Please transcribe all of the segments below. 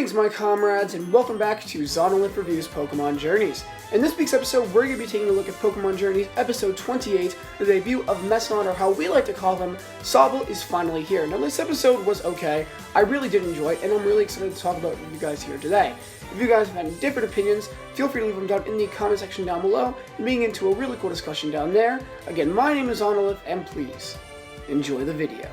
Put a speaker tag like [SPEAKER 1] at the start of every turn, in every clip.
[SPEAKER 1] Greetings my comrades and welcome back to Zonolith Reviews Pokemon Journeys. In this week's episode we're going to be taking a look at Pokemon Journeys episode 28, the debut of Messon, or how we like to call him, Sobble, is finally here. Now this episode was okay, I really did enjoy it and I'm really excited to talk about it with you guys here today. If you guys have any different opinions, feel free to leave them down in the comment section down below and we can get into a really cool discussion down there. Again, my name is Zonolith and please enjoy the video.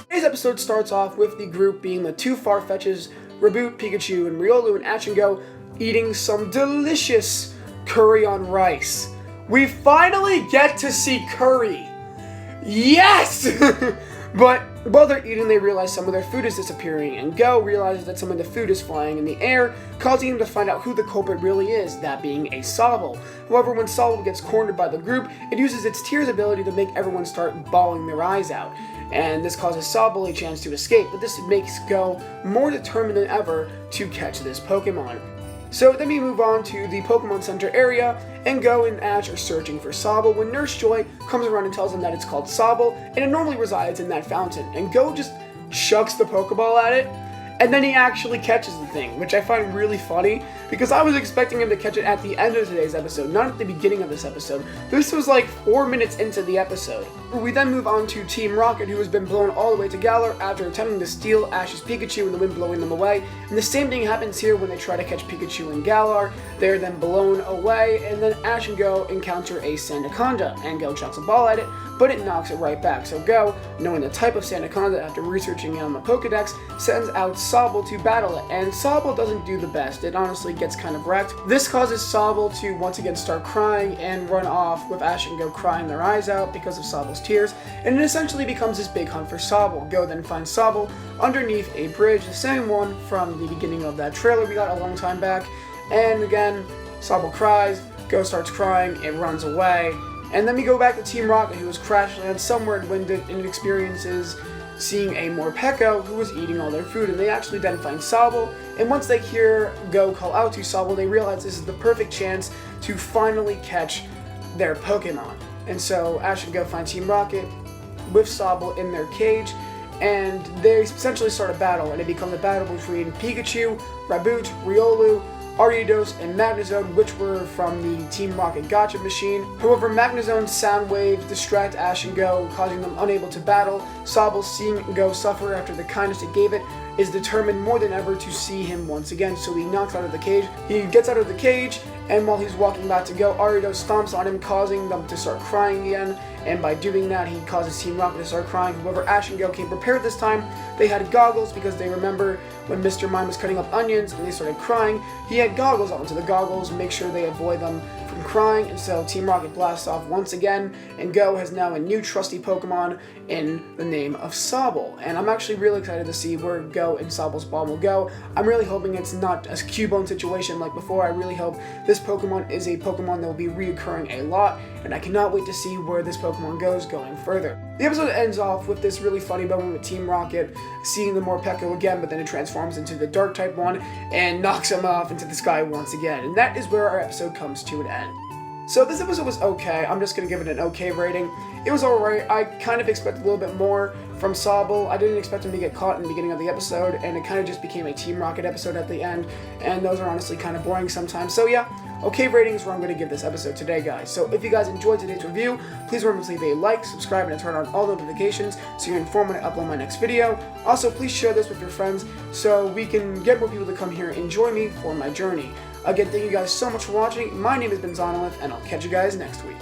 [SPEAKER 1] Today's episode starts off with the group being the two Farfetches, Raboot, Pikachu, and Riolu and Ashingo eating some delicious curry on rice. We finally get to see curry! Yes! But while they're eating, they realize some of their food is disappearing, and Go realizes that some of the food is flying in the air, causing him to find out who the culprit really is, that being a Sobble. However, when Sobble gets cornered by the group, it uses its Tears ability to make everyone start bawling their eyes out. And this causes Sobble a chance to escape, but this makes Go more determined than ever to catch this Pokemon. So then we move on to the Pokemon Center area, and Go and Ash are searching for Sobble when Nurse Joy comes around and tells them that it's called Sobble, and it normally resides in that fountain. And Go just chucks the Pokeball at it, and then he actually catches the thing, which I find really funny, because I was expecting him to catch it at the end of today's episode, not at the beginning of this episode. This was like 4 minutes into the episode. We then move on to Team Rocket, who has been blown all the way to Galar after attempting to steal Ash's Pikachu and the wind blowing them away. And the same thing happens here when they try to catch Pikachu and Galar. They're then blown away, and then Ash and Go encounter a Sandaconda, and Go chucks a ball at it, but it knocks it right back. So Go, knowing the type of Sandaconda after researching it on the Pokedex, sends out Sobble to battle it, and Sobble doesn't do the best. It honestly gets kind of wrecked. This causes Sobble to once again start crying and run off, with Ash and Go crying their eyes out because of Sobble's tears, and it essentially becomes this big hunt for Sobble. Go then finds Sobble underneath a bridge, the same one from the beginning of that trailer we got a long time back, and again, Sobble cries, Go starts crying, it runs away, and then we go back to Team Rocket, who was crash landed somewhere in Winded and experiences seeing a Morpeko who was eating all their food, and they actually then find Sobble, and once they hear Go call out to Sobble, they realize this is the perfect chance to finally catch their Pokemon. And so Ash and Go find Team Rocket with Sobble in their cage, and they essentially start a battle, and it becomes a battle between Pikachu, Raboot, Riolu, Ariados, and Magnezone, which were from the Team Rocket Gotcha machine. However, Magnezone's sound waves distract Ash and Go, causing them unable to battle. Sobble, seeing Go suffer after the kindness it gave it, is determined more than ever to see him once again, so he knocks out of the cage. He gets out of the cage, and while he's walking back to Go, Ariados stomps on him, causing them to start crying again, and by doing that, he causes Team Rocket to start crying. However, Ash and Go came prepared this time. They had goggles because they remember when Mr. Mime was cutting up onions and they started crying, he had goggles on, so the goggles make sure they avoid them from crying, and so Team Rocket blasts off once again, and Go has now a new trusty Pokemon in the name of Sobble. And I'm actually really excited to see where Go and Sobble's bond will go. I'm really hoping it's not a Cubone situation like before. I really hope this Pokemon is a Pokemon that will be reoccurring a lot, and I cannot wait to see where this Pokemon goes going further. The episode ends off with this really funny moment with Team Rocket seeing the Morpeko again, but then it transforms into the Dark type one and knocks him off into the sky once again. And that is where our episode comes to an end. So this episode was okay. I'm just going to give it an okay rating. It was alright. I kind of expected a little bit more from Sobble. I didn't expect him to get caught in the beginning of the episode, and it kind of just became a Team Rocket episode at the end, and those are honestly kind of boring sometimes. So yeah, okay rating is where I'm going to give this episode today, guys. So if you guys enjoyed today's review, please remember to leave a like, subscribe, and turn on all notifications so you're informed when I upload my next video. Also, please share this with your friends so we can get more people to come here and join me for my journey. Again, thank you guys so much for watching. My name has been Zonolith, and I'll catch you guys next week.